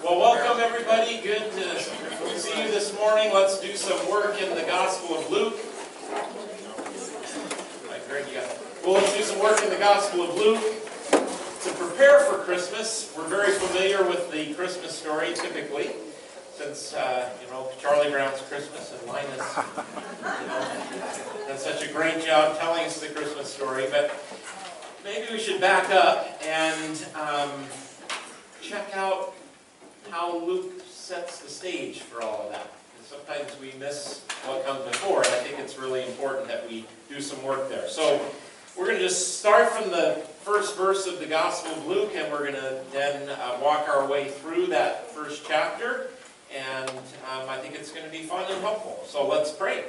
Well, welcome everybody. Good to see you this morning. Let's do some work in the Gospel of Luke. Greg, you got it. Well, let's do some work in the Gospel of Luke. To prepare for Christmas, we're very familiar with the Christmas story typically, since, Charlie Brown's Christmas and Linus, done such a great job telling us the Christmas story. But maybe we should back up and check out how Luke sets the stage for all of that. And sometimes we miss what comes before, and I think it's really important that we do some work there. So we're going to just start from the first verse of the Gospel of Luke, and we're going to then walk our way through that first chapter, and I think it's going to be fun and helpful. So let's pray.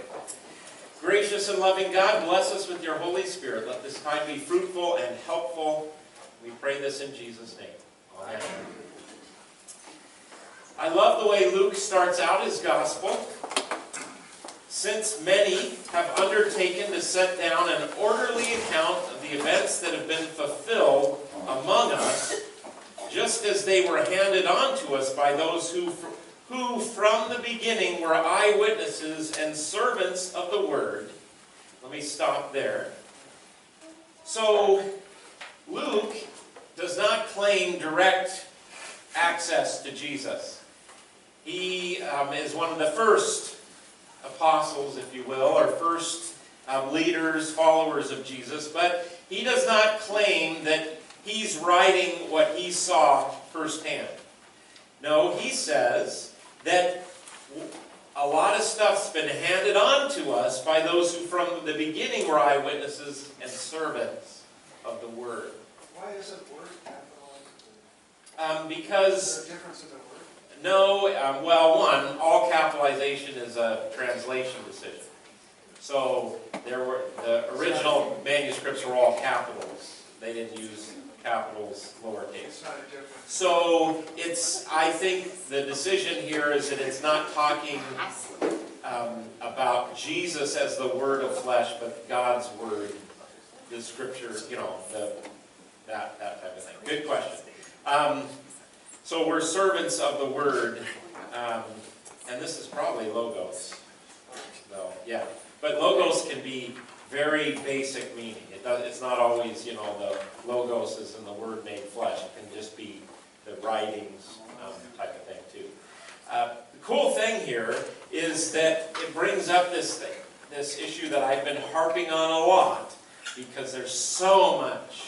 Gracious and loving God, bless us with your Holy Spirit. Let this time be fruitful and helpful. We pray this in Jesus' name. Amen. I love the way Luke starts out his Gospel. Since many have undertaken to set down an orderly account of the events that have been fulfilled among us, just as they were handed on to us by those who from the beginning were eyewitnesses and servants of the Word. Let me stop there. So, Luke does not claim direct access to Jesus. He is one of the first apostles, if you will, or first leaders, followers of Jesus, but he does not claim that he's writing what he saw firsthand. No, he says that a lot of stuff's been handed on to us by those who from the beginning were eyewitnesses and servants of the Word. Why isn't Word capitalized? Because is there a difference in the word? No, one, all capitalization is a translation decision. So the original manuscripts were all capitals. They didn't use capitals lowercase. It's not a difference. So I think the decision here is that it's not talking about Jesus as the Word of flesh, but God's Word, the Scripture, that type of thing. Good question. So we're servants of the Word, and this is probably logos, though, yeah. But logos can be very basic meaning. It's not always, the logos is in the Word made flesh. It can just be the writings type of thing, too. The cool thing here is that it brings up this issue that I've been harping on a lot, because there's so much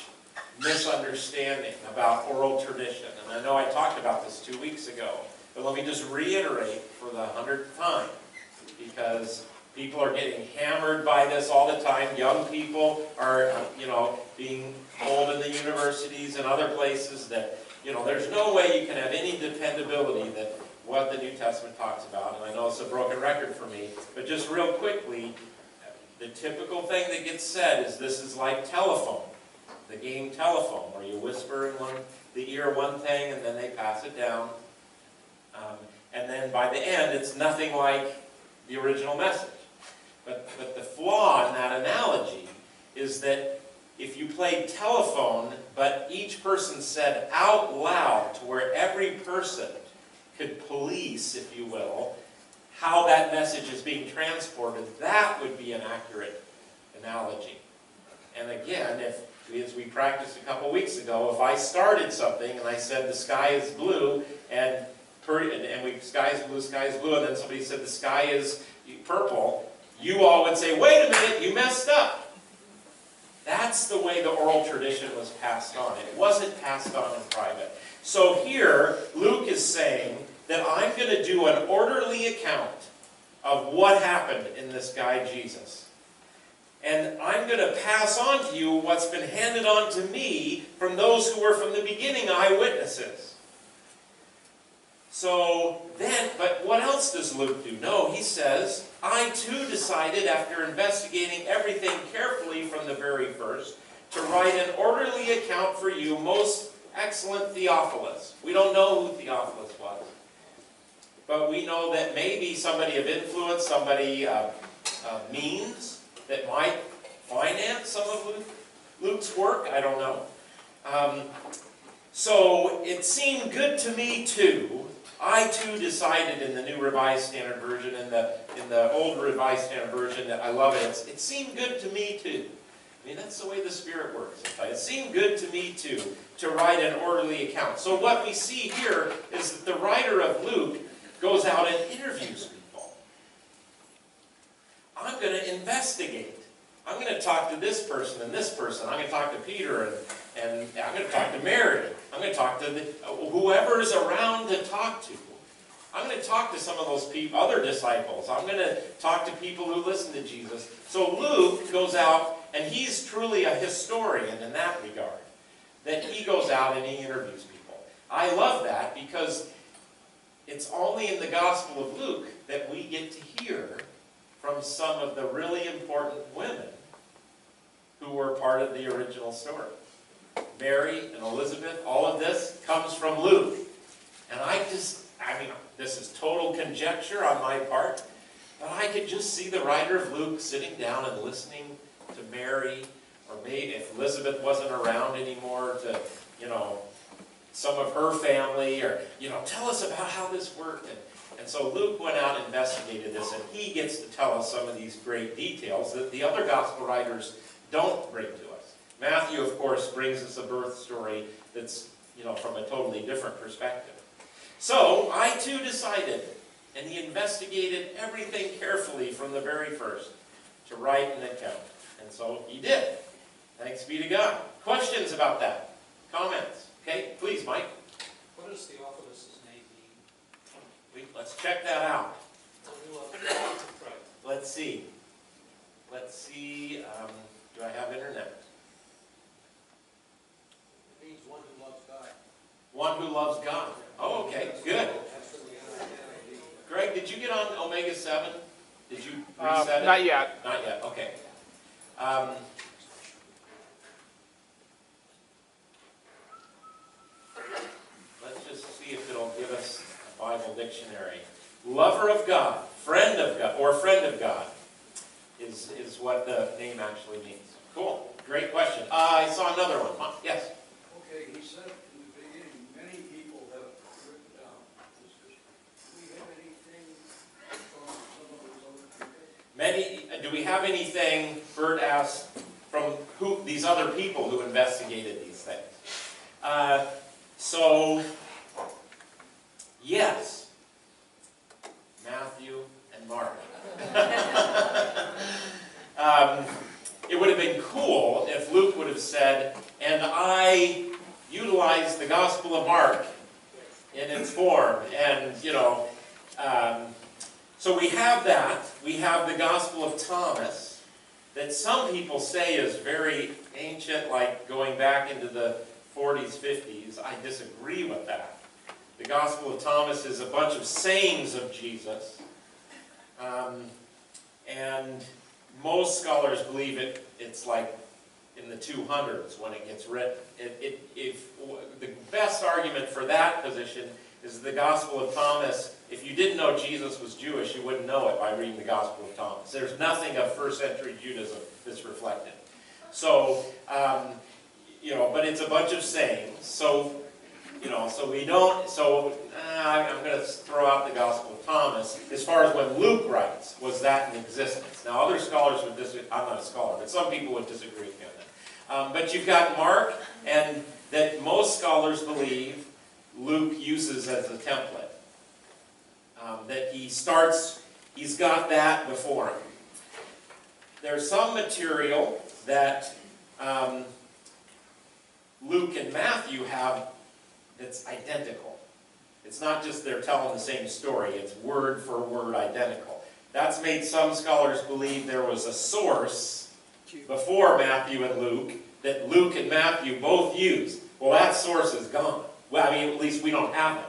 misunderstanding about oral tradition. And I know I talked about this 2 weeks ago, but let me just reiterate for the 100th time, because people are getting hammered by this all the time. Young people are, being told in the universities and other places that, there's no way you can have any dependability that what the New Testament talks about. And I know it's a broken record for me, but just real quickly, the typical thing that gets said is this is like telephone. The game telephone, where you whisper in the ear one thing and then they pass it down. And then by the end, it's nothing like the original message. But the flaw in that analogy is that if you played telephone, but each person said out loud to where every person could police, if you will, how that message is being transported, that would be an accurate analogy. And again, as we practiced a couple weeks ago, if I started something and I said the sky is blue, and sky is blue, and then somebody said the sky is purple, you all would say, wait a minute, you messed up. That's the way the oral tradition was passed on. It wasn't passed on in private. So here, Luke is saying that I'm going to do an orderly account of what happened in this guy Jesus. And I'm going to pass on to you what's been handed on to me from those who were from the beginning eyewitnesses. So then, but what else does Luke do? No, he says, I too decided after investigating everything carefully from the very first to write an orderly account for you, most excellent Theophilus. We don't know who Theophilus was. But we know that maybe somebody of influence, somebody of means, that might finance some of Luke's work. I don't know. So it seemed good to me too I too decided in the New Revised Standard Version, in the Old Revised Standard Version, that I love it. It seemed good to me too. I mean, that's the way the Spirit works. It seemed good to me too to write an orderly account. So what we see here is that the writer of Luke goes out and interviews people. I'm going to investigate. I'm going to talk to this person and this person. I'm going to talk to Peter and I'm going to talk to Mary. I'm going to talk to whoever's around to talk to. I'm going to talk to some of those other disciples. I'm going to talk to people who listen to Jesus. So Luke goes out, and he's truly a historian in that regard. That he goes out and he interviews people. I love that because it's only in the Gospel of Luke that we get to hear from some of the really important women who were part of the original story. Mary and Elizabeth, all of this comes from Luke. And this is total conjecture on my part, but I could just see the writer of Luke sitting down and listening to Mary, or maybe if Elizabeth wasn't around anymore, to, some of her family, or, tell us about how this worked. And so Luke went out and investigated this, and he gets to tell us some of these great details that the other gospel writers don't bring to us. Matthew, of course, brings us a birth story that's, from a totally different perspective. So, I too decided, and he investigated everything carefully from the very first, to write an account. And so he did. Thanks be to God. Questions about that? Comments? Okay, please, Mike. What does Theophilus' name mean? Let's check that out. Right. Let's see. Do I have internet? It means one who loves God. One who loves God. Oh, okay, good. Greg, did you get on Omega 7? Did you reset it? Not yet. Not yet, okay. Let's just see if it'll give us a Bible dictionary. Lover of God, friend of God, or friend of God is what the name actually means. Cool, great question. I saw another one. Huh? Yes? Okay, he said in the beginning, many people have written down this history. Do we have anything from some of those other people? Do we have anything, Bert asked, from these other people who investigated these things? Yes. Matthew and Mark. It would have been cool if Luke would have said, and I utilized the Gospel of Mark in its form, and, so we have that. We have the Gospel of Thomas, that some people say is very ancient, like going back into the 40s, 50s. I disagree with that. The Gospel of Thomas is a bunch of sayings of Jesus, and most scholars believe it's like in the 200s when it gets written. The best argument for that position is the Gospel of Thomas. If you didn't know Jesus was Jewish, you wouldn't know it by reading the Gospel of Thomas. There's nothing of first century Judaism that's reflected. So, but it's a bunch of sayings. So, I'm going to throw out the Gospel of Thomas as far as when Luke writes, was that in existence? Now, other scholars would disagree. I'm not a scholar, but some people would disagree with me on that. But you've got Mark, and that most scholars believe Luke uses as a template. That he's got that before him. There's some material that Luke and Matthew have that's identical. It's not just they're telling the same story, it's word for word identical. That's made some scholars believe there was a source before Matthew and Luke that Luke and Matthew both used. Well, that source is gone. Well, at least we don't have it.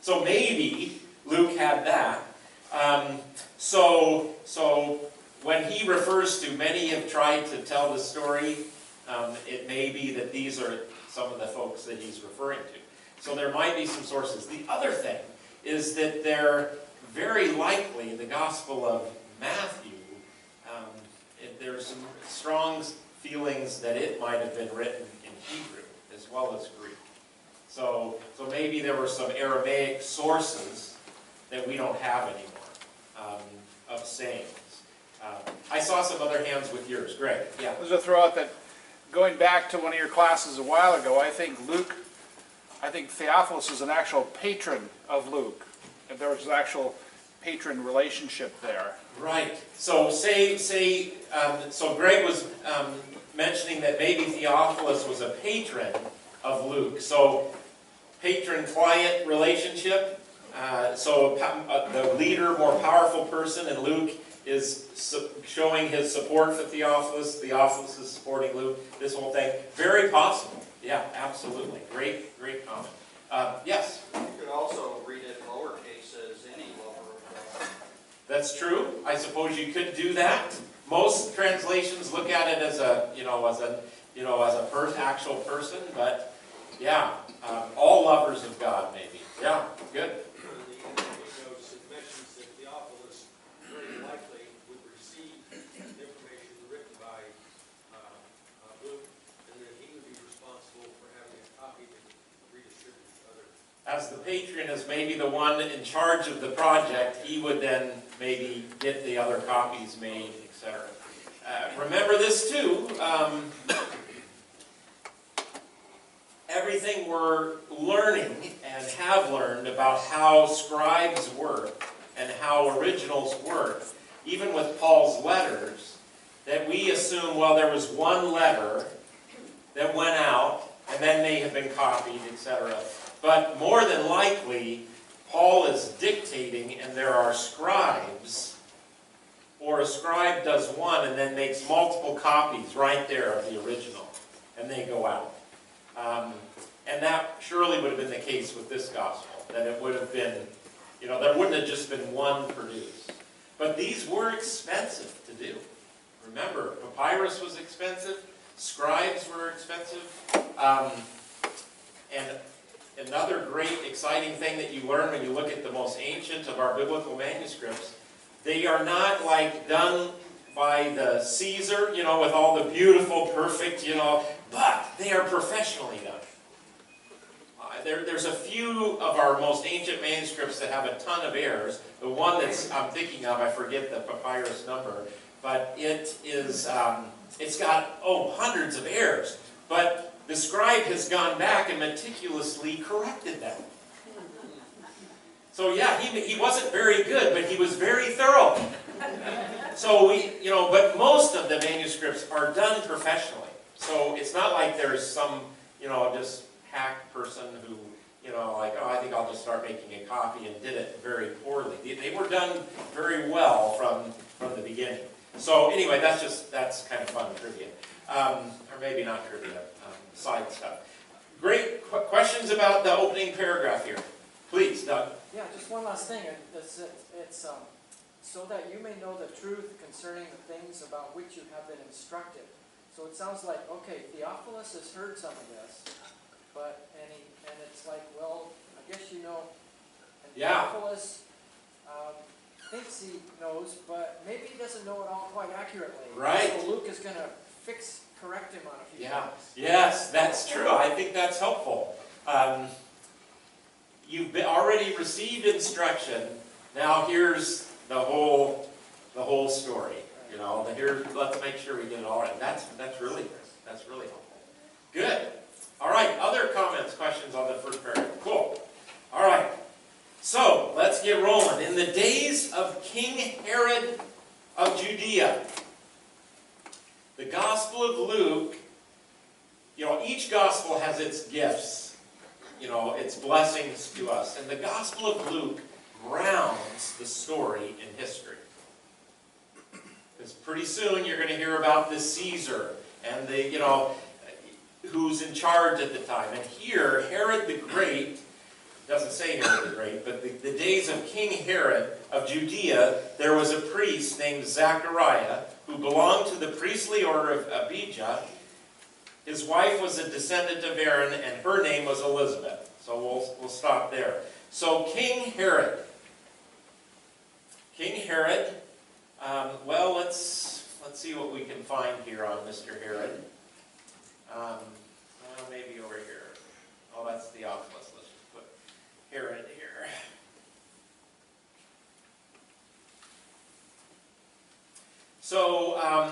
So maybe Luke had that. So when he refers to many have tried to tell the story, it may be that these are some of the folks that he's referring to. So there might be some sources. The other thing is that they're very likely the Gospel of Matthew, there's some strong feelings that it might have been written in Hebrew as well as Greek. So maybe there were some Aramaic sources that we don't have anymore of sayings. I saw some other hands with yours. Greg, yeah. I was going to throw out that going back to one of your classes a while ago, I think Theophilus is an actual patron of Luke. If there was an actual patron relationship there. Right. So so Greg was mentioning that maybe Theophilus was a patron of Luke. So patron-client relationship. The leader, more powerful person in Luke is showing his support for Theophilus. Theophilus is supporting Luke. This whole thing. Very possible. Yeah, absolutely. Great comment. Yes? You could also read it lowercase as any lover of God. That's true. I suppose you could do that. Most translations look at it as actual person, but yeah, all lovers of God, maybe. Yeah, good. The notes, it mentions that Theophilus very likely would receive information written by Luke, and then he would be responsible for having a copy to redistribute to others. As the patron is maybe the one in charge of the project, he would then maybe get the other copies made, etc. Remember this too. Everything we're learning and have learned about how scribes work and how originals work, even with Paul's letters, that we assume, well, there was one letter that went out and then they have been copied, etc. But more than likely, Paul is dictating and there are scribes, or a scribe does one and then makes multiple copies right there of the original, and they go out. And that surely would have been the case with this gospel, that it would have been, there wouldn't have just been one produced. But these were expensive to do. Remember, papyrus was expensive, scribes were expensive, and another great exciting thing that you learn when you look at the most ancient of our biblical manuscripts, they are not like done by the Caesar, with all the beautiful, perfect, but they are professionally done. There's a few of our most ancient manuscripts that have a ton of errors. The one that I'm thinking of, I forget the papyrus number, but it is, it's got, hundreds of errors. But the scribe has gone back and meticulously corrected them. So yeah, he wasn't very good, but he was very thorough. So but most of the manuscripts are done professionally. So it's not like there's some, just hack person who, I think I'll just start making a copy and did it very poorly. They were done very well from the beginning. So anyway, that's kind of fun trivia. Or maybe not trivia, side stuff. Great questions about the opening paragraph here. Please, Doug. Yeah, just one last thing. It's so that you may know the truth concerning the things about which you have been instructed. So it sounds like, okay, Theophilus has heard some of this, and it's like, well, I guess and Yeah. Theophilus thinks he knows, but maybe he doesn't know it all quite accurately. Right. So Luke is going to correct him on a few things. Yes, that's true. I think that's helpful. You've already received instruction. Now here's the whole story. Let's make sure we get it all right. That's really helpful. Good. All right. Other comments, questions on the first paragraph? Cool. All right. So let's get rolling. In the days of King Herod of Judea, the Gospel of Luke. Each Gospel has its gifts. Its blessings to us, and the Gospel of Luke grounds the story in history. Because pretty soon you're going to hear about this Caesar and who's in charge at the time. And here, Herod the Great, doesn't say Herod the Great, but the days of King Herod of Judea, there was a priest named Zachariah who belonged to the priestly order of Abijah. His wife was a descendant of Aaron, and her name was Elizabeth. So we'll stop there. So King Herod. Well, let's see what we can find here on Mr. Herod. Maybe over here. Oh, that's Theophilus. So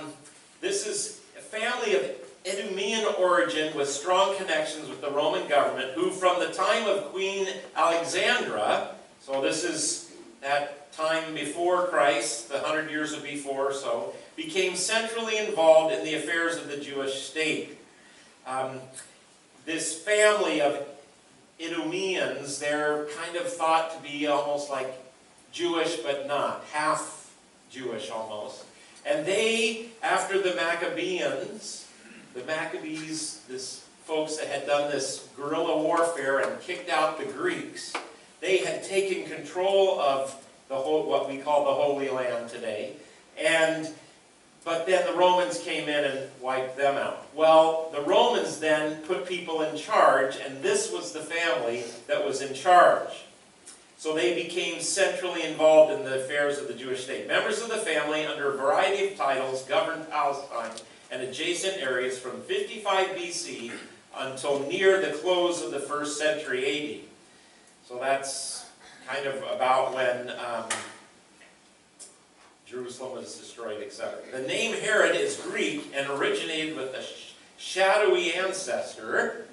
this is a family of Idumean origin with strong connections with the Roman government, who from the time of Queen Alexandra, so this is that time before Christ, the 100 years of before or so, became centrally involved in the affairs of the Jewish state. This family of Idumeans, they're kind of thought to be almost like Jewish but not, half Jewish almost. And they, after the Maccabees, this folks that had done this guerrilla warfare and kicked out the Greeks, they had taken control of the whole, what we call the Holy Land today. But then the Romans came in and wiped them out. Well, the Romans then put people in charge, and this was the family that was in charge. So they became centrally involved in the affairs of the Jewish state. Members of the family, under a variety of titles, governed Palestine and adjacent areas from 55 BC until near the close of the 1st century AD. So that's kind of about when Jerusalem was destroyed, etc. The name Herod is Greek and originated with a shadowy ancestor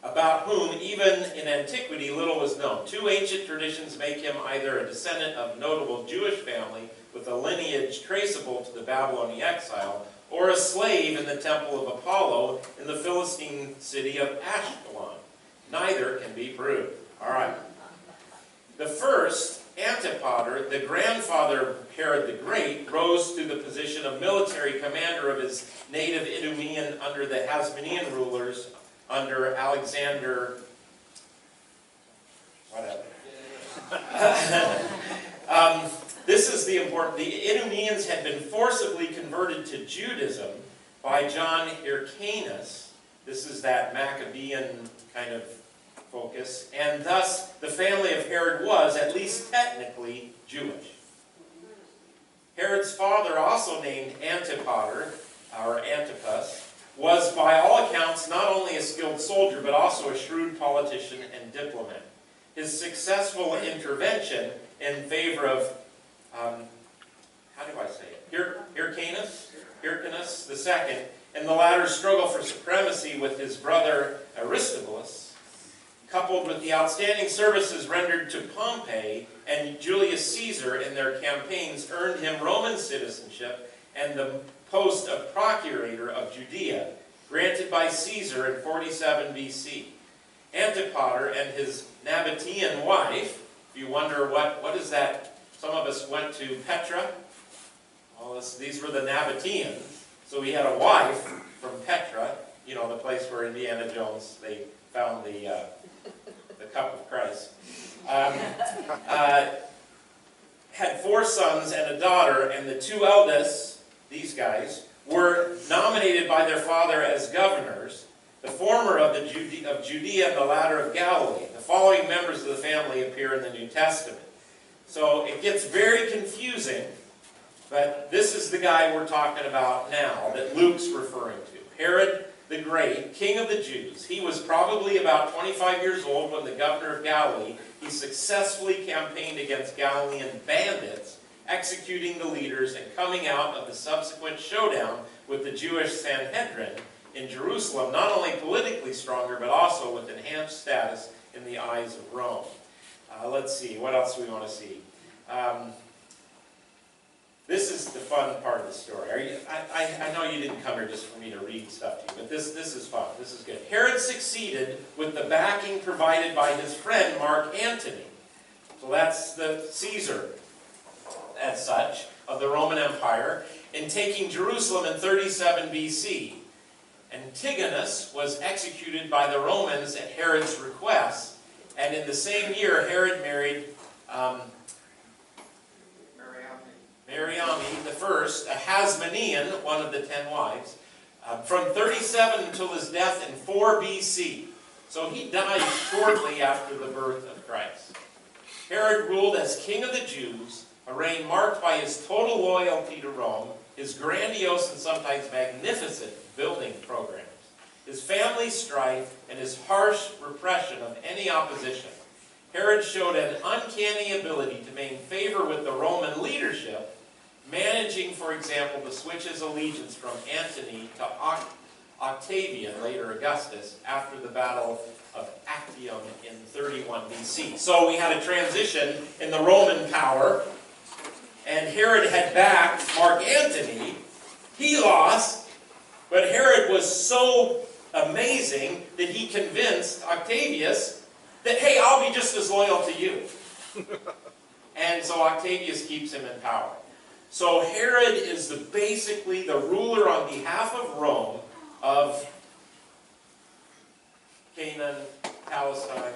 about whom, even in antiquity, little was known. Two ancient traditions make him either a descendant of a notable Jewish family with a lineage traceable to the Babylonian exile, or a slave in the temple of Apollo in the Philistine city of Ashkelon. Neither can be proved. All right. The first, Antipater, the grandfather of Herod the Great, rose to the position of military commander of his native Idumean under the Hasmonean rulers under Alexander, whatever. This is the important. The Idumeans had been forcibly converted to Judaism by John Hyrcanus. This is that Maccabean kind of focus. And thus, the family of Herod was, at least technically, Jewish. Herod's father, also named Antipater, or Antipas, was by all accounts not only a skilled soldier, but also a shrewd politician and diplomat. His successful intervention in favor of, how do I say it? Hyrcanus II, and the latter's struggle for supremacy with his brother Aristobulus, coupled with the outstanding services rendered to Pompey and Julius Caesar in their campaigns, earned him Roman citizenship and the post of procurator of Judea, granted by Caesar in 47 BC. Antipater and his Nabatean wife, if you wonder what is that, some of us went to Petra. Well, these were the Nabateans. So he had a wife from Petra, you know, the place where Indiana Jones, they found the cup of Christ. Had 4 sons and a daughter, and the 2 eldest, these guys, were nominated by their father as governors, the former of Judea and the latter of Galilee. The following members of the family appear in the New Testament. So it gets very confusing, but this is the guy we're talking about now that Luke's referring to. Herod the Great, king of the Jews. He was probably about 25 years old when the governor of Galilee. He successfully campaigned against Galilean bandits, executing the leaders and coming out of the subsequent showdown with the Jewish Sanhedrin in Jerusalem, not only politically stronger, but also with enhanced status in the eyes of Rome. Let's see, what else do we want to see? This is the fun part of the story. I know you didn't come here just for me to read stuff to you, but this is fun. This is good. Herod succeeded with the backing provided by his friend Mark Antony. So that's the Caesar, as such, of the Roman Empire, in taking Jerusalem in 37 BC. Antigonus was executed by the Romans at Herod's request, and in the same year Herod married Mariamne I, a Hasmonean, one of the 10 wives, from 37 until his death in 4 BC. So he died shortly after the birth of Christ. Herod ruled as king of the Jews, a reign marked by his total loyalty to Rome, his grandiose and sometimes magnificent building programs, his family strife, and his harsh repression of any opposition. Herod showed an uncanny ability to maintain favor with the Roman leadership, managing, for example, to switch his allegiance from Antony to Octavian, later Augustus, after the Battle of Actium in 31 BC. So we had a transition in the Roman power, and Herod had backed Mark Antony. He lost, but Herod was so amazing that he convinced Octavius that, hey, I'll be just as loyal to you. And so Octavius keeps him in power. So Herod is basically the ruler on behalf of Rome of Canaan, Palestine,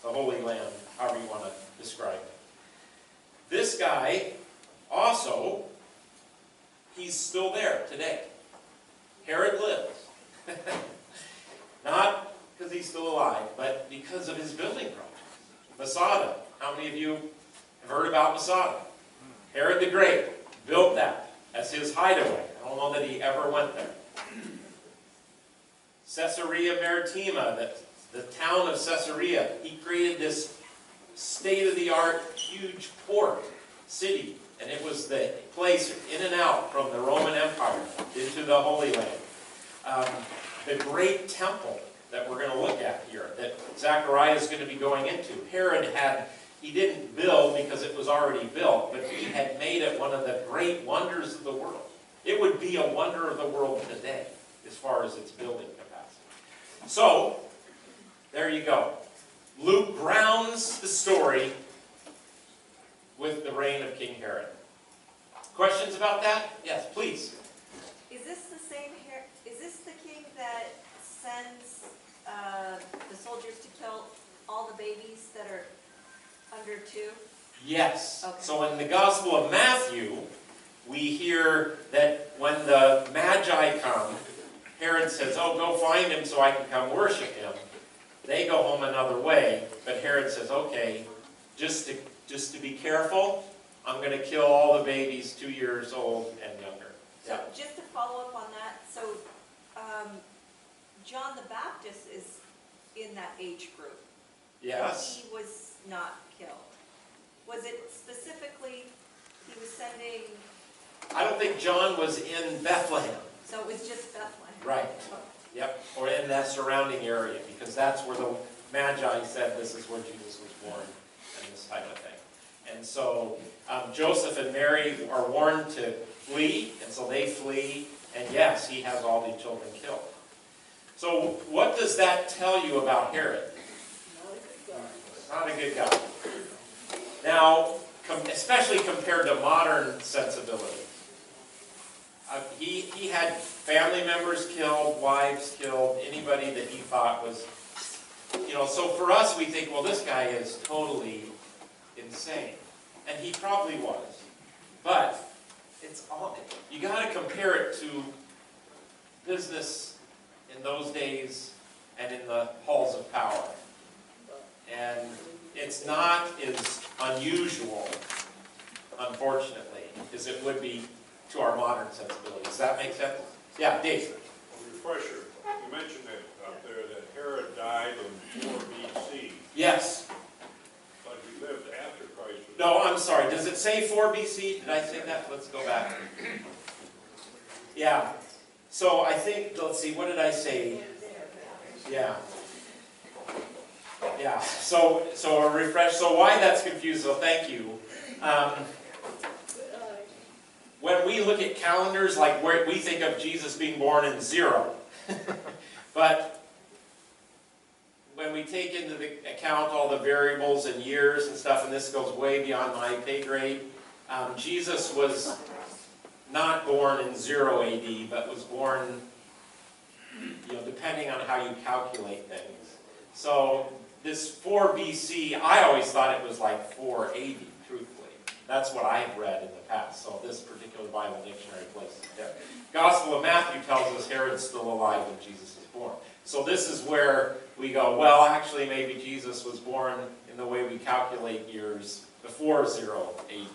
the Holy Land, however you want to describe it. This guy also, he's still there today. Herod lives. Not because he's still alive, but because of his building project. Masada. How many of you have heard about Masada? Herod the Great built that as his hideaway. I don't know that he ever went there. Caesarea Maritima, the town of Caesarea, he created this state-of-the-art, huge port city. And it was the place in and out from the Roman Empire into the Holy Land. The great temple that we're going to look at here, that Zachariah is going to be going into. Herod he didn't build because it was already built, but he had made it one of the great wonders of the world. It would be a wonder of the world today, as far as its building capacity. So, there you go. Luke grounds the story with the reign of King Herod. Questions about that? Yes, please. Is this the king that sends the soldiers to kill all the babies that are under 2? Yes. Okay. So in the Gospel of Matthew, we hear that when the Magi come, Herod says, oh, go find him so I can come worship him. They go home another way, but Herod says, okay, just to be careful, I'm going to kill all the babies 2 years old and younger. So Yeah. just to follow up on that, so John the Baptist is in that age group. Yes. He was not killed. Was it specifically he was sending? I don't think John was in Bethlehem. So it was just Bethlehem. Right. Yep. Or in that surrounding area, because that's where the Magi said this is where Jesus was born, and this type of thing. And so Joseph and Mary are warned to flee, and so they flee, and yes, he has all the children killed. So what does that tell you about Herod? Not a good guy. Now, especially compared to modern sensibilities. He had family members killed, wives killed, anybody that he thought was, so for us we think, well, this guy is totally insane. And he probably was. But you got to compare it to business in those days and in the halls of power. And it's not as unusual, unfortunately, as it would be to our modern sensibilities. Does that make sense? Yeah, Dave. Refresher. You mentioned that up there that Herod died in 4 BC. Yes. But he lived after Christ was No, I'm sorry. Does it say 4 BC? Did I say that? Let's go back. Yeah. So I think, let's see, what did I say? Yeah. Yeah. So a refresh. So why that's confused, so thank you. When we look at calendars, like where we think of Jesus being born in 0. But when we take into the account all the variables and years and stuff, and this goes way beyond my pay grade, Jesus was not born in 0 AD, but was born, depending on how you calculate things. So this 4 BC, I always thought it was like 4 AD, truthfully. That's what I have read in the past, so this particular Bible dictionary places it there. Gospel of Matthew tells us Herod's still alive when Jesus is born. So this is where we go, well, actually maybe Jesus was born in the way we calculate years before 0 AD.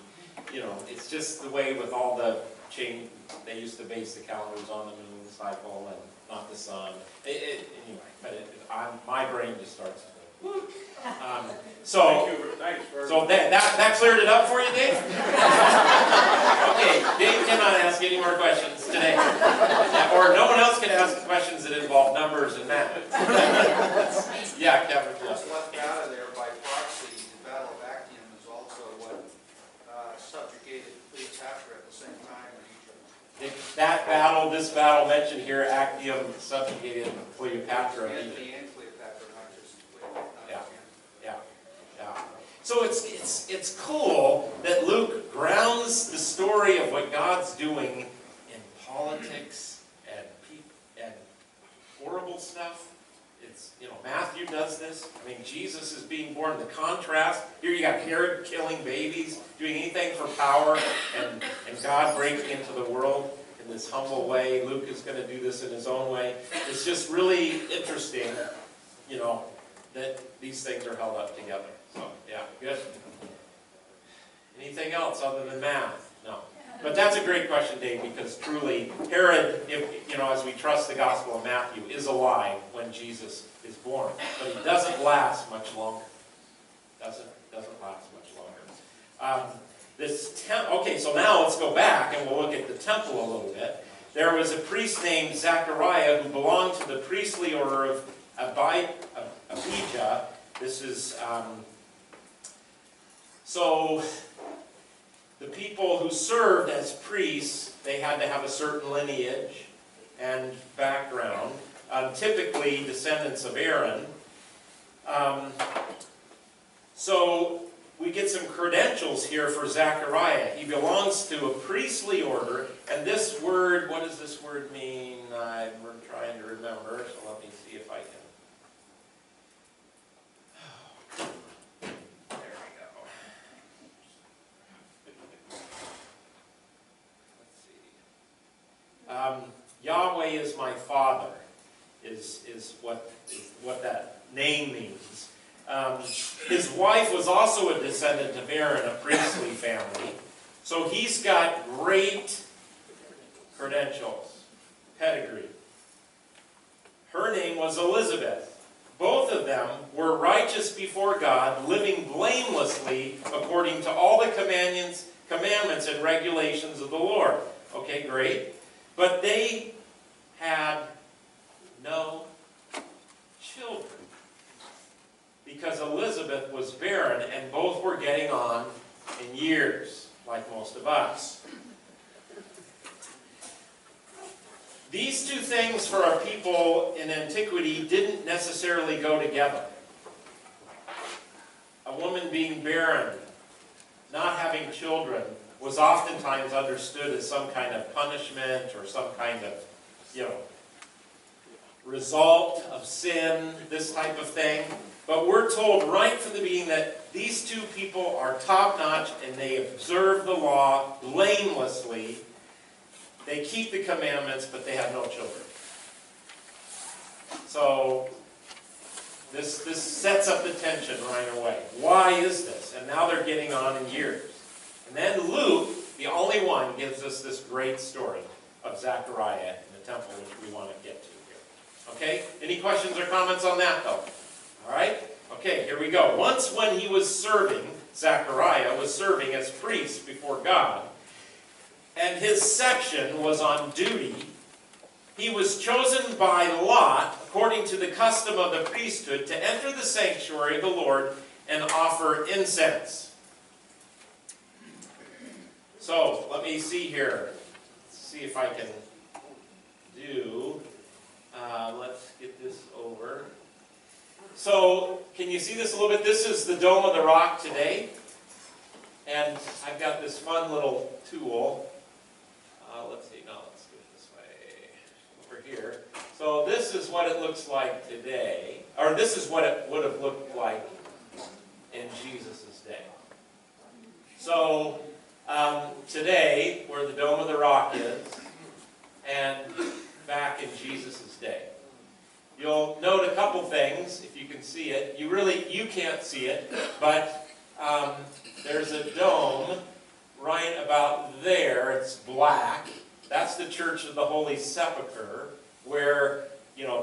It's just the way with all the change, they used to base the calendars on the moon cycle and not the sun. Anyway, but my brain just starts to So, Thanks very so that cleared it up for you, Dave? Okay, Dave cannot ask any more questions today. Yeah, or no one else can ask questions that involve numbers and math. Yeah, Kevin. What's left out of there by proxy, the Battle of Actium is also what subjugated Cleopatra at the same time in Egypt. That battle, this battle mentioned here, Actium subjugated Cleopatra. Antony and Cleopatra, not just Cleopatra. Yeah. So it's cool that Luke grounds the story of what God's doing in politics and horrible stuff. It's, Matthew does this. I mean, Jesus is being born. The contrast, here you got Herod killing babies, doing anything for power, and God breaking into the world in this humble way. Luke is going to do this in his own way. It's just really interesting, that these things are held up together. So, yeah, good. Anything else other than math? No. But that's a great question, Dave, because truly, Herod, as we trust the Gospel of Matthew, is alive when Jesus is born. But he doesn't last much longer. Doesn't last much longer. Okay, so now let's go back and we'll look at the temple a little bit. There was a priest named Zachariah who belonged to the priestly order of Abijah. This is, so the people who served as priests, they had to have a certain lineage and background, typically descendants of Aaron. So we get some credentials here for Zachariah. He belongs to a priestly order, and this word, what does this word mean? I'm trying to remember, so let me see if I can. There we go. Let's see. Yahweh is my father, is what that name means. His wife was also a descendant of Aaron, a priestly family. So he's got great credentials, pedigree. Her name was Elizabeth. Both of them were righteous before God, living blamelessly according to all the commandments and regulations of the Lord. Okay, great. But they had no children, because Elizabeth was barren and both were getting on in years, like most of us. These two things for our people in antiquity didn't necessarily go together. A woman being barren, not having children, was oftentimes understood as some kind of punishment or some kind of, result of sin, this type of thing. But we're told right from the beginning that these two people are top-notch and they observe the law blamelessly. They keep the commandments, but they have no children. So this sets up the tension right away. Why is this? And now they're getting on in years. And then Luke, the only one, gives us this great story of Zachariah in the temple, which we want to get to here. Okay? Any questions or comments on that, though? All right? Okay, here we go. Once when he was serving, Zachariah was serving as priest before God, and his section was on duty, he was chosen by lot, according to the custom of the priesthood, to enter the sanctuary of the Lord and offer incense. So, let me see here. Let's see if I can do... let's get this over. So, can you see this a little bit? This is the Dome of the Rock today. And I've got this fun little tool. Let's see, no, let's do it this way. Over here. So this is what it looks like today. Or this is what it would have looked like in Jesus' day. So, today, where the Dome of the Rock is, and back in Jesus' day. You'll note a couple things, if you can see it. You can't see it, but there's a dome right about there. It's black. That's the Church of the Holy Sepulchre, where,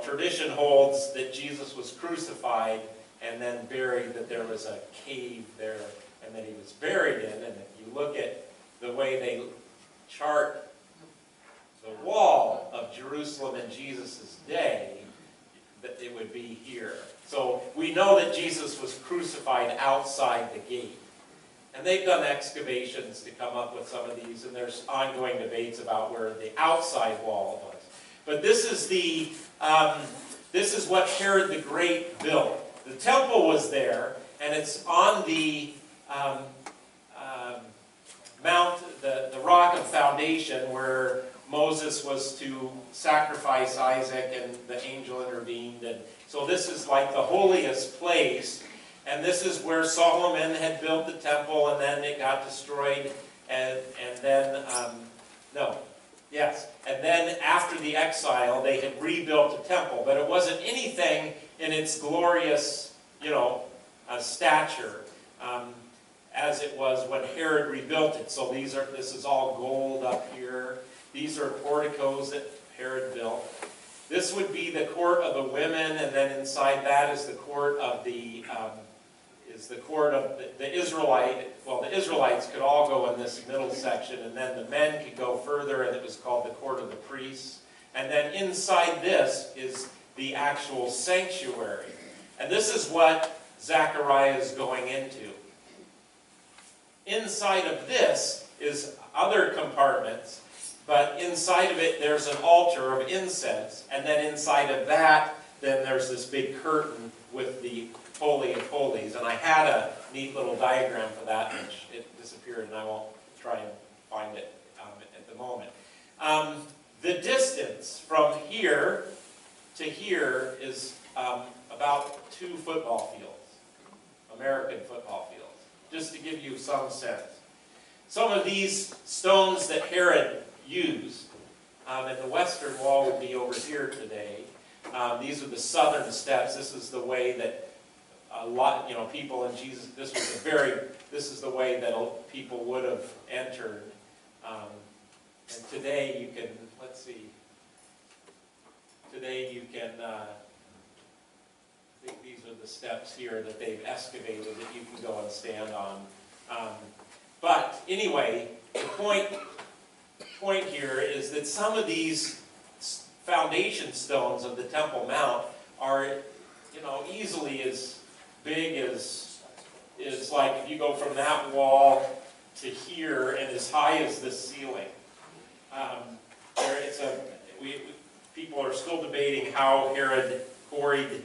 tradition holds that Jesus was crucified and then buried, that there was a cave there, and that he was buried in. And if you look at the way they chart the wall of Jerusalem in Jesus' day, that it would be here. So we know that Jesus was crucified outside the gate. And they've done excavations to come up with some of these, and there's ongoing debates about where the outside wall was. But this is what Herod the Great built. The temple was there, and it's on the the rock of foundation where Moses was to sacrifice Isaac, and the angel intervened. And so this is like the holiest place, and this is where Solomon had built the temple, and then it got destroyed, and then after the exile they had rebuilt the temple, but it wasn't anything in its glorious, stature as it was when Herod rebuilt it. So this is all gold up here. These are porticos that Herod built. This would be the court of the women, and then inside that is the court of the Israelite. Well, the Israelites could all go in this middle section, and then the men could go further, and it was called the court of the priests. And then inside this is the actual sanctuary. And this is what Zachariah is going into. Inside of this is other compartments, but inside of it there's an altar of incense, and then inside of that then there's this big curtain with the Holy of Holies. And I had a neat little diagram for that, which it disappeared, and I won't try and find it at the moment. The distance from here to here is about 2 football fields, American football fields, just to give you some sense. Some of these stones that Herod used, and the western wall would be over here today. These are the southern steps. This is the way that a lot, people in Jesus, this is the way that people would have entered. And today you can, let's see, today you can, I think these are the steps here that they've excavated that you can go and stand on. But anyway, the point here is that some of these foundation stones of the Temple Mount are, easily as big as like if you go from that wall to here and as high as this ceiling. People are still debating how Herod quarried,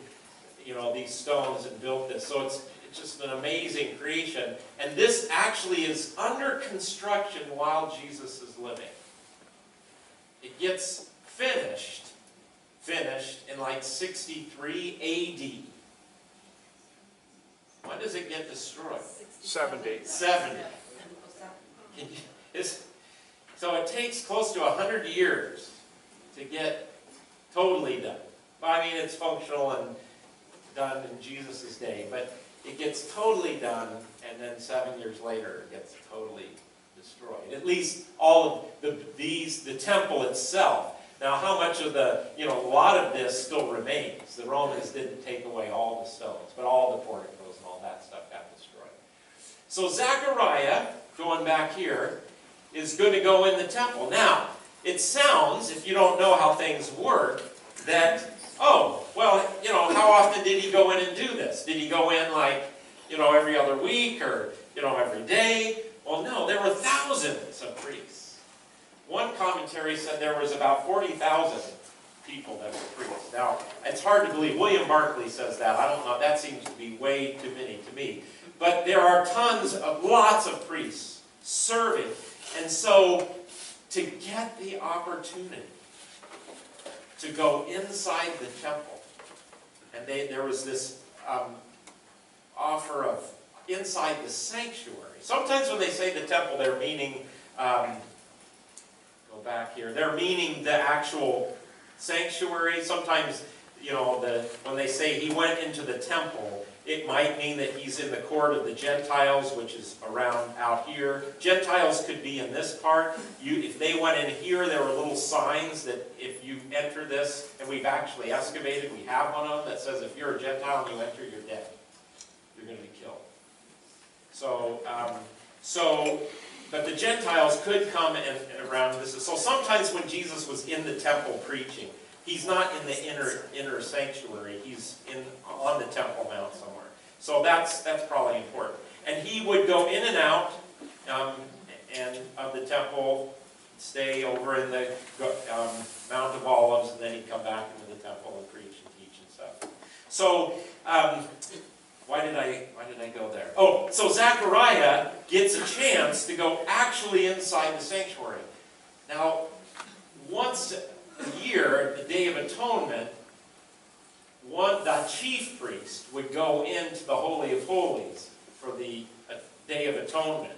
these stones and built this. So it's just an amazing creation. And this actually is under construction while Jesus is living. It gets finished in like 63 AD. When does it get destroyed? 70. 70. So it takes close to 100 years to get totally done. I mean, it's functional and done in Jesus' day, but it gets totally done, and then 7 years later it gets totally destroyed. At least all of the temple itself. Now, how much of a lot of this still remains. The Romans didn't take away all the stones, but all the porticos and all that stuff got destroyed. So Zachariah, going back here, is going to go in the temple. Now, it sounds, if you don't know how things work, that, how often did he go in and do this? Did he go in every other week or, every day? Well, no, there were thousands of priests. One commentary said there was about 40,000 people that were priests. Now, it's hard to believe. William Barclay says that. I don't know. That seems to be way too many to me. But there are lots of priests serving. And so, to get the opportunity to go inside the temple, and there was this offer of inside the sanctuary. Sometimes when they say the temple, they're meaning, go back here, they're meaning the actual sanctuary. Sometimes, when they say he went into the temple, it might mean that he's in the court of the Gentiles, which is around out here. Gentiles could be in this part. If they went in here, there were little signs that if you enter this, and we've actually excavated, we have one of them that says if you're a Gentile and you enter, you're dead. you're going to be killed. So, but the Gentiles could come and around this. So sometimes when Jesus was in the temple preaching, he's not in the inner sanctuary. He's on the Temple Mount somewhere. So that's probably important. And he would go in and out and of the temple, stay over in the Mount of Olives, and then he'd come back into the temple and preach and teach and stuff. So why did I go there? Oh, so Zachariah gets a chance to go actually inside the sanctuary. Now, once a year, the Day of Atonement, the chief priest would go into the Holy of Holies for the Day of Atonement.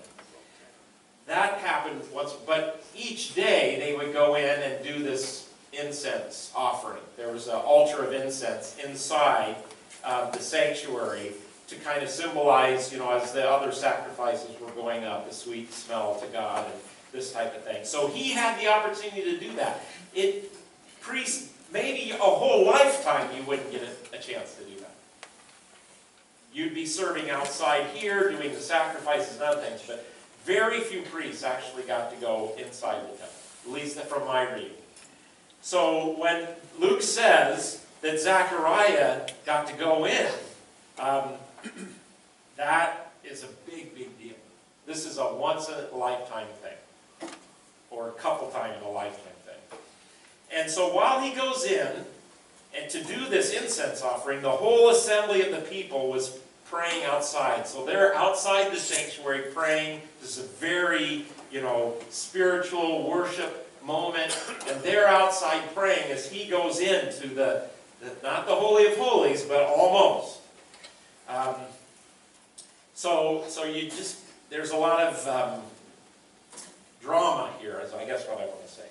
That happened once, but each day they would go in and do this incense offering. There was an altar of incense inside the sanctuary to kind of symbolize, as the other sacrifices were going up, the sweet smell to God and this type of thing. So he had the opportunity to do that. Priests, maybe a whole lifetime you wouldn't get a chance to do that. You'd be serving outside here, doing the sacrifices and other things, but very few priests actually got to go inside the temple, at least from my reading. So when Luke says that Zachariah got to go in, that is a big, big deal. This is a once-in-a-lifetime thing, or a couple times in a lifetime thing. And so while he goes in, and to do this incense offering, the whole assembly of the people was praying outside. So they're outside the sanctuary praying. This is a very, spiritual worship moment. And they're outside praying as he goes into not the Holy of Holies, but almost. There's a lot of drama here, is I guess what I want to say.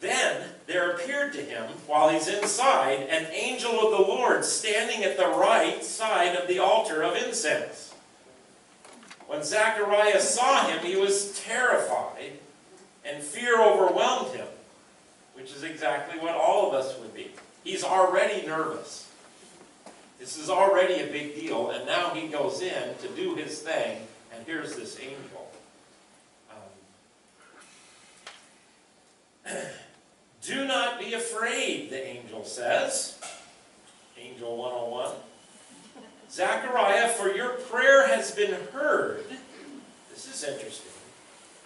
Then there appeared to him, while he's inside, an angel of the Lord standing at the right side of the altar of incense. When Zachariah saw him, he was terrified, and fear overwhelmed him, which is exactly what all of us would be. He's already nervous. This is already a big deal, and now he goes in to do his thing, and here's this angel. Do not be afraid, the angel says. Angel 101. Zachariah, for your prayer has been heard. This is interesting.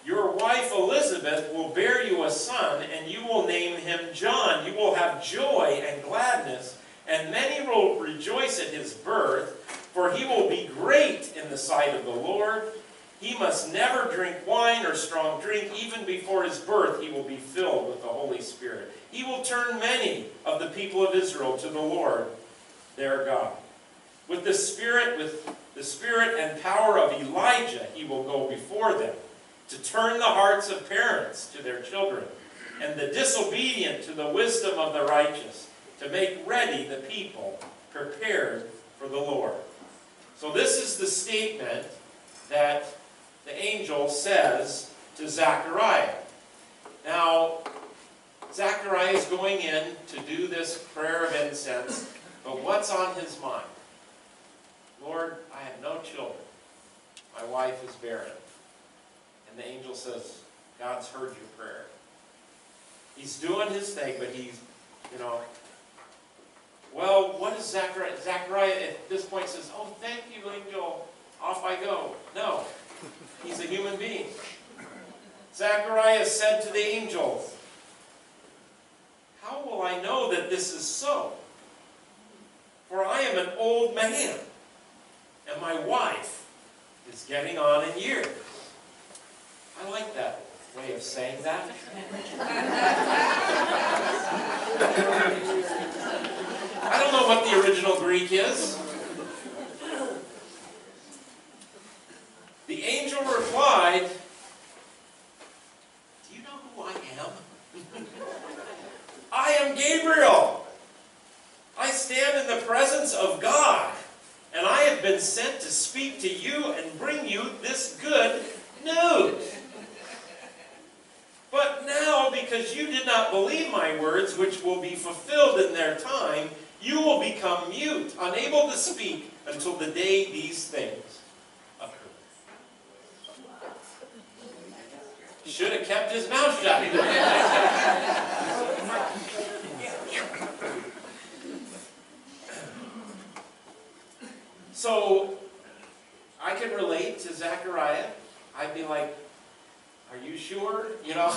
Your wife Elizabeth will bear you a son, and you will name him John. You will have joy and gladness, and many will rejoice at his birth, for he will be great in the sight of the Lord. He must never drink wine or strong drink. Even before his birth, he will be filled with the Holy Spirit. He will turn many of the people of Israel to the Lord, their God. With the Spirit and power of Elijah, he will go before them to turn the hearts of parents to their children, and the disobedient to the wisdom of the righteous, to make ready the people prepared for the Lord. So this is the statement that the angel says to Zachariah. Now, Zachariah is going in to do this prayer of incense, but what's on his mind? Lord, I have no children. My wife is barren. And the angel says, God's heard your prayer. He's doing his thing, but he's, well, what is Zachariah? Zachariah at this point says, oh, thank you, angel. Off I go. No. He's a human being. Zachariah said to the angel, how will I know that this is so? For I am an old man, and my wife is getting on in years. I like that way of saying that. I don't know what the original Greek is. The angel replied, do you know who I am? I am Gabriel. I stand in the presence of God, and I have been sent to speak to you and bring you this good news. But now, because because you did not believe my words, which will be fulfilled in their time, you will become mute, unable to speak, until the day these things occur. Should have kept his mouth shut. So, I can relate to Zachariah. I'd be like, are you sure? You know,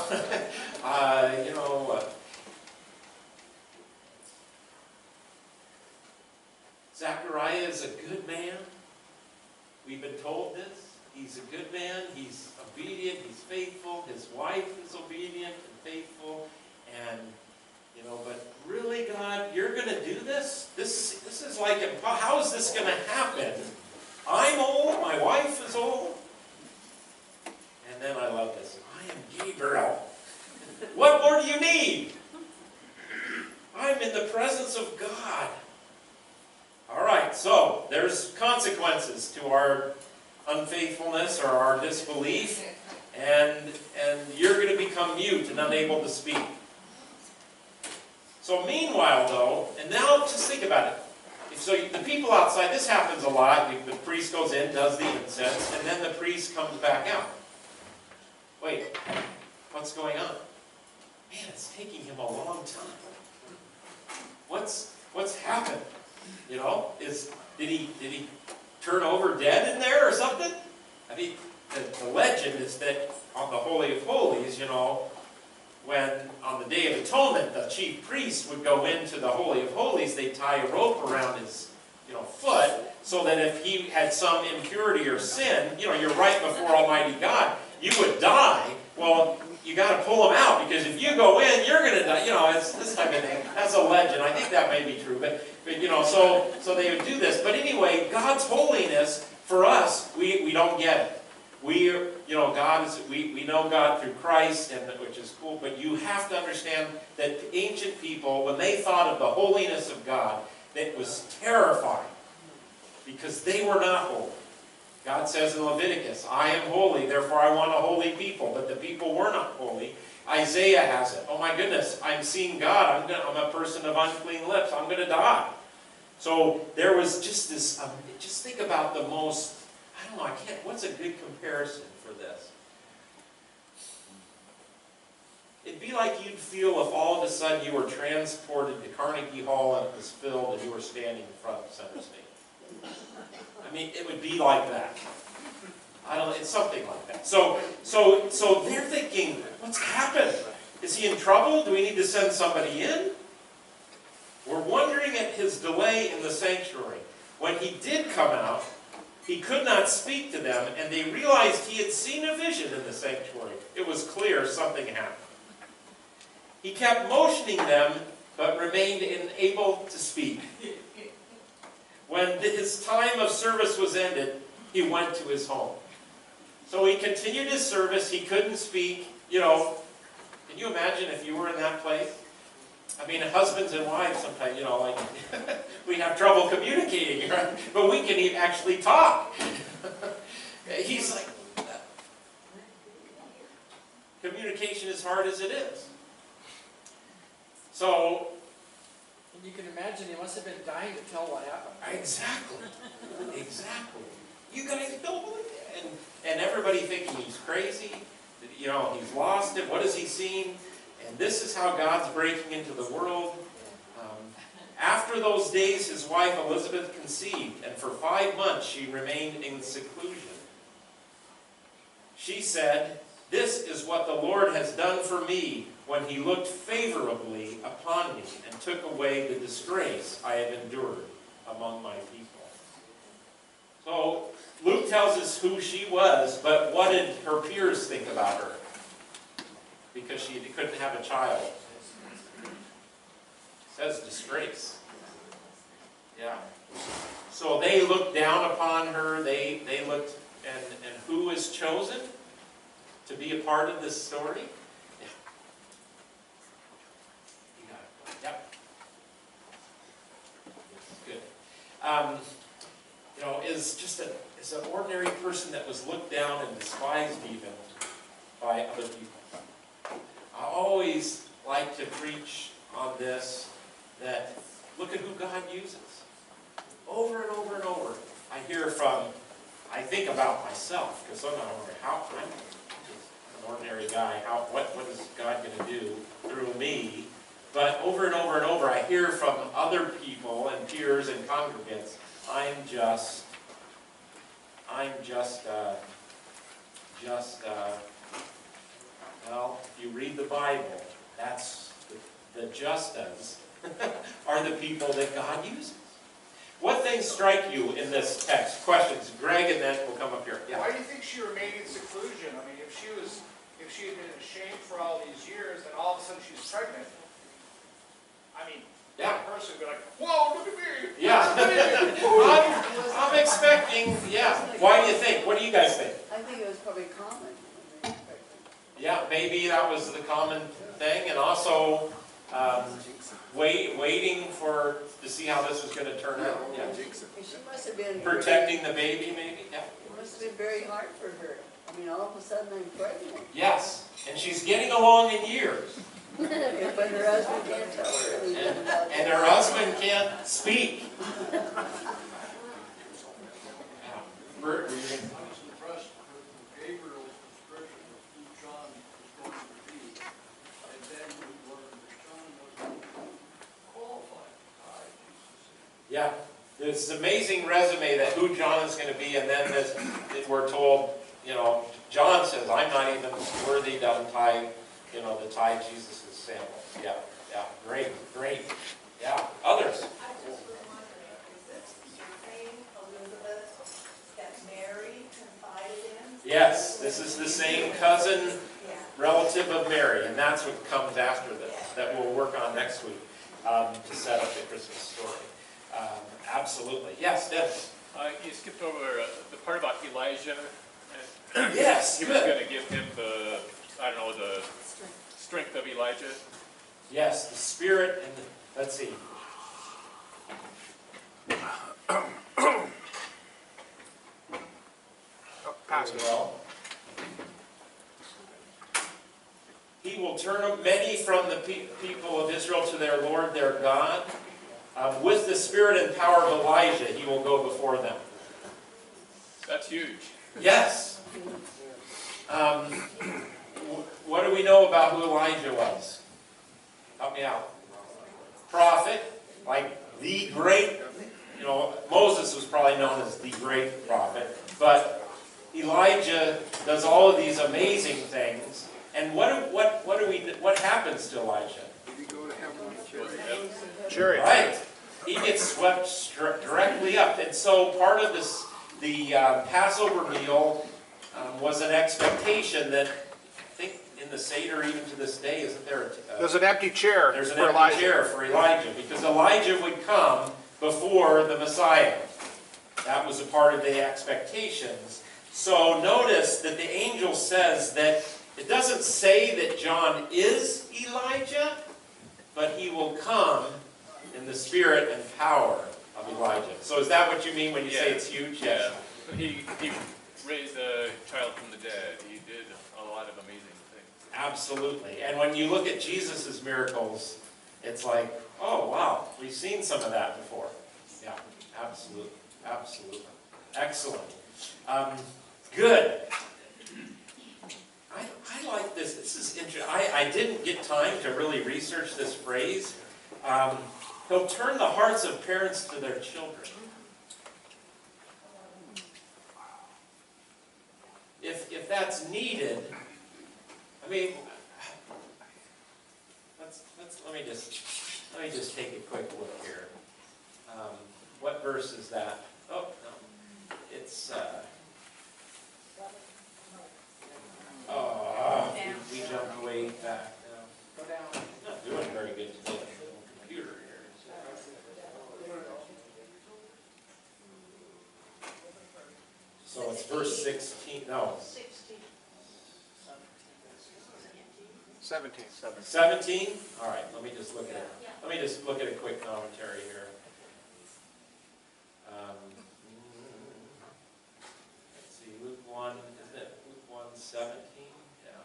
Zachariah is a good man. We've been told this. He's a good man. He's obedient. He's faithful. His wife is obedient and faithful. And, but really, God, you're going to do this? This is like, how is this going to happen? I'm old. My wife is old. And then I love this. I am Gabriel. What more do you need? I'm in the presence of God. All right, so there's consequences to our unfaithfulness or our disbelief, and you're going to become mute and unable to speak. So meanwhile, though, and now just think about it. So the people outside, this happens a lot. The priest goes in, does the incense, and then the priest comes back out. Wait, what's going on? Man, it's taking him a long time. What's happened? Did he turn over dead in there or something? I mean, the legend is that on the Holy of Holies, when on the Day of Atonement, the chief priest would go into the Holy of Holies, they'd tie a rope around his, foot, so that if he had some impurity or sin, you're right before Almighty God, you would die. Well, you got to pull him out, because if you go in, you're going to die. It's this type of thing. That's a legend. I think that may be true, but so they would do this. But anyway, God's holiness for us, we don't get it. God is, we know God through Christ, which is cool. But you have to understand that the ancient people, when they thought of the holiness of God, it was terrifying, because they were not holy. God says in Leviticus, I am holy, therefore I want a holy people. But the people were not holy. Isaiah has it. Oh my goodness, I'm seeing God. I'm a person of unclean lips. I'm going to die. So there was just this, just think about the most, what's a good comparison for this? It'd be like you'd feel if all of a sudden you were transported to Carnegie Hall and it was filled and you were standing in front of center stage. I mean, it would be like that. It's something like that. So they're thinking, what's happened? Is he in trouble? Do we need to send somebody in? We're wondering at his delay in the sanctuary. When he did come out, he could not speak to them, and they realized he had seen a vision in the sanctuary. It was clear something happened. He kept motioning them, but remained unable to speak. When his time of service was ended, he went to his home. So he continued his service. He couldn't speak. Can you imagine if you were in that place? I mean, husbands and wives sometimes, we have trouble communicating, right? But we can even actually talk. He's like, communication is hard as it is. So, and you can imagine he must have been dying to tell what happened. Exactly. You guys don't believe it. And everybody thinking he's crazy, he's lost it, what has he seen? And this is how God's breaking into the world. After those days, his wife Elizabeth conceived, and for 5 months she remained in seclusion. She said, "This is what the Lord has done for me when he looked favorably upon me and took away the disgrace I have endured among my people." So Luke tells us who she was, but what did her peers think about her? Because she couldn't have a child. It says disgrace. Yeah. So they looked down upon her. They looked, and who is chosen to be a part of this story? Yeah. You got it. Yep. Good. Is just is an ordinary person that was looked down and despised even by other people. always like to preach on this, that look at who God uses. Over and over and over. I think about myself, because sometimes I'm wondering, how, I'm just an ordinary guy, what is God going to do through me? But over and over and over, I hear from other people and peers and congregants, well, if you read the Bible, that's the justas are the people that God uses. What things strike you in this text? Questions? Greg, and then we'll come up here. Yeah. Why do you think she remained in seclusion? I mean, if she had been ashamed for all these years, and all of a sudden she's pregnant, I mean, that person would be like, whoa, look at me! Yeah. I'm expecting, yeah. Why do you think? What do you guys think? I think it was probably common. Yeah, maybe that was the common thing, and also waiting to see how this was going to turn out. Yeah. She must have been Protecting the baby, maybe. Yeah. It must have been very hard for her. I mean, all of a sudden I'm pregnant. Yes, and she's getting along in years, But her husband can't tell her anything about it. and her husband can't speak. Yeah. Bert, were you gonna- I was impressed with Gabriel's description of who John was going to be, and then we learned that John wasn't qualified. Yeah, it's an amazing resume that who John is going to be, and then we're told, John says, I'm not even worthy to untie, to tie Jesus' sandals. Yeah, great. Yeah, others. I just was wondering, is this the same Elizabeth that Mary confided in? Yes, this is the same cousin, relative of Mary, and that's what comes after this, that we'll work on next week to set up the Christmas story. Absolutely. Yes, Dennis. You skipped over the part about Elijah. Yes, He was going to give him the strength of Elijah. Yes, the spirit and let's see. Well, he will turn many from the people of Israel to their Lord, their God. With the spirit and power of Elijah, he will go before them. That's huge. Yes. What do we know about who Elijah was? Help me out. Prophet, like the great, Moses was probably known as the great prophet, but Elijah does all of these amazing things. And what happens to Elijah? Chariot. Right. He gets swept directly up. And so part of this, the Passover meal was an expectation that, I think in the Seder, even to this day, isn't there There's an empty chair there's an for empty Elijah. chair for Elijah, because Elijah would come before the Messiah. That was a part of the expectations. So notice that the angel says that it doesn't say that John is Elijah, but he will come in the spirit and power of Elijah. So is that what you mean when you say it's huge? Yeah. He raised a child from the dead. He did a lot of amazing things. Absolutely. And when you look at Jesus' miracles, it's like, oh, wow, we've seen some of that before. Yeah, absolutely. Absolutely. Excellent. Good. I like this. This is interesting. I didn't get time to really research this phrase. He'll turn the hearts of parents to their children. If that's needed, I mean, let me just take a quick look here. What verse is that? Oh no, it's we jumped way back now. Go down. Not doing very good today. Computer here. So it's verse 16. No. 17. 17? All right, let me just look at it. Let me just look at a quick commentary here. Let's see, Luke 1, isn't it Luke 1:17? Yeah.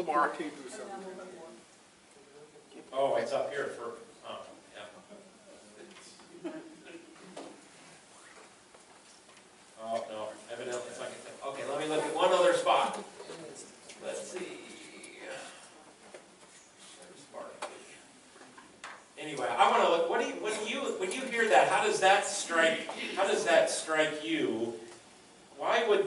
little more. Oh, it's up here for, oh, yeah. Oh, no, evidently it's not gonna, okay, let me look at one other spot. Let's see. There's Barkley. Anyway, I want to look, when you hear that, how does that strike you? Why would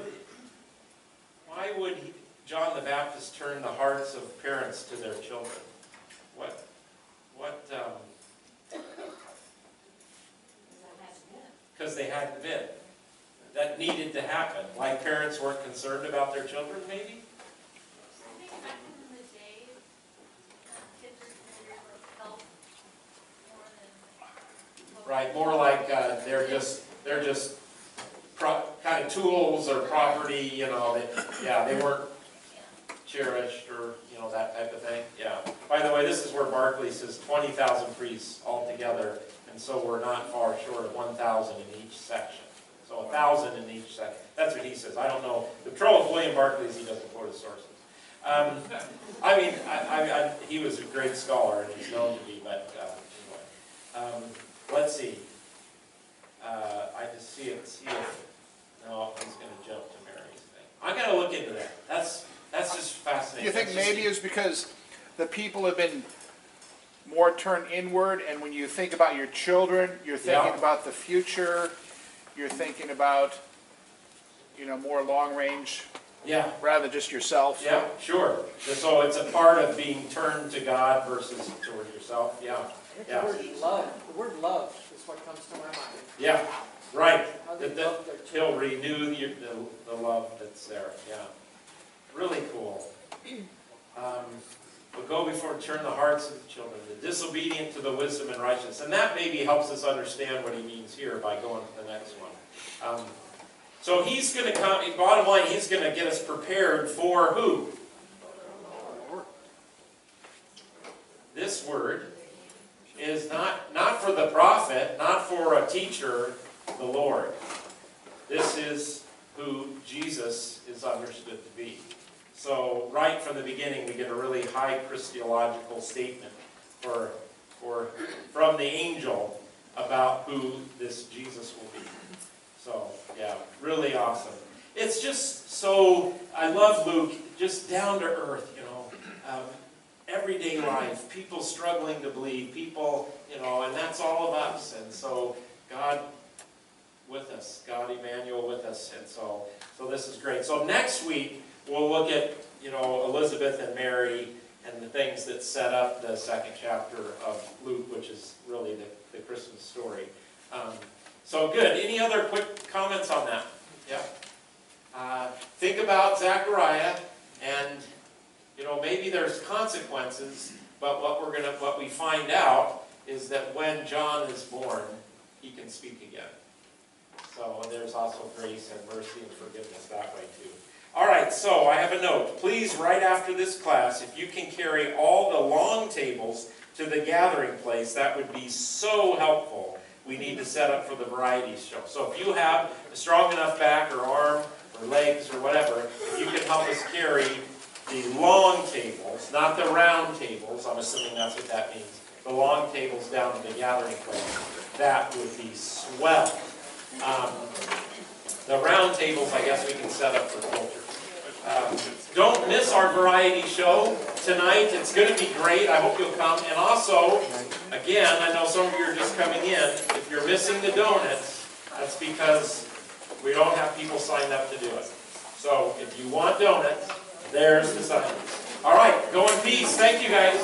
John the Baptist turn the hearts of parents to their children? Because they hadn't been. That needed to happen. Like parents weren't concerned about their children, maybe? I think back in the day, kids are considered help more than. Right, more like they're just kind of tools or property, you know. They weren't cherished or, you know, that type of thing. Yeah. By the way, this is where Barclay says 20,000 priests altogether, and so we're not far short of 1,000 in each section. So 1,000 in each section. That's what he says. I don't know. The trouble with William Barclay is he doesn't quote his sources. He was a great scholar, and he's known to be, but anyway. Let's see. I just see it. No, he's going to jump to Mary's thing. I got to look into that. That's just fascinating. Do you think maybe it's because the people have been more turned inward, and when you think about your children, you're thinking about the future, you're thinking about, you know, more long range, rather than just yourself? Yeah, sure. So it's a part of being turned to God versus toward yourself. Yeah. The word love is what comes to my mind. Yeah, right. How they love their He'll children. renew the love that's there. Yeah. Really cool. But go before turn the hearts of the children, the disobedient to the wisdom and righteousness. And that maybe helps us understand what he means here by going to the next one. So he's going to come, bottom line, he's going to get us prepared for who? This word is not for the prophet, not for a teacher, the Lord. This is who Jesus is understood to be. So right from the beginning, we get a really high Christological statement from the angel about who this Jesus will be. So, yeah, really awesome. It's just so, I love Luke, just down to earth, you know, everyday life, people struggling to believe, people, you know, and that's all of us. And so God with us, God Emmanuel with us. And so this is great. So next week, we'll look at, you know, Elizabeth and Mary and the things that set up the second chapter of Luke, which is really the Christmas story. So good. Any other quick comments on that? Yeah. Think about Zachariah, and you know, maybe there's consequences, but what we find out is that when John is born, he can speak again. So there's also grace and mercy and forgiveness that way too. All right, so I have a note. Please, right after this class, if you can carry all the long tables to the gathering place, that would be so helpful. We need to set up for the variety show. So if you have a strong enough back or arm or legs or whatever, if you can help us carry the long tables, not the round tables, I'm assuming that's what that means, the long tables down to the gathering place, that would be swell. The round tables, I guess we can set up for culture. Don't miss our variety show tonight. It's going to be great. I hope you'll come. And also, again, I know some of you are just coming in. If you're missing the donuts, that's because we don't have people signed up to do it. So if you want donuts, there's the sign. All right, go in peace. Thank you, guys.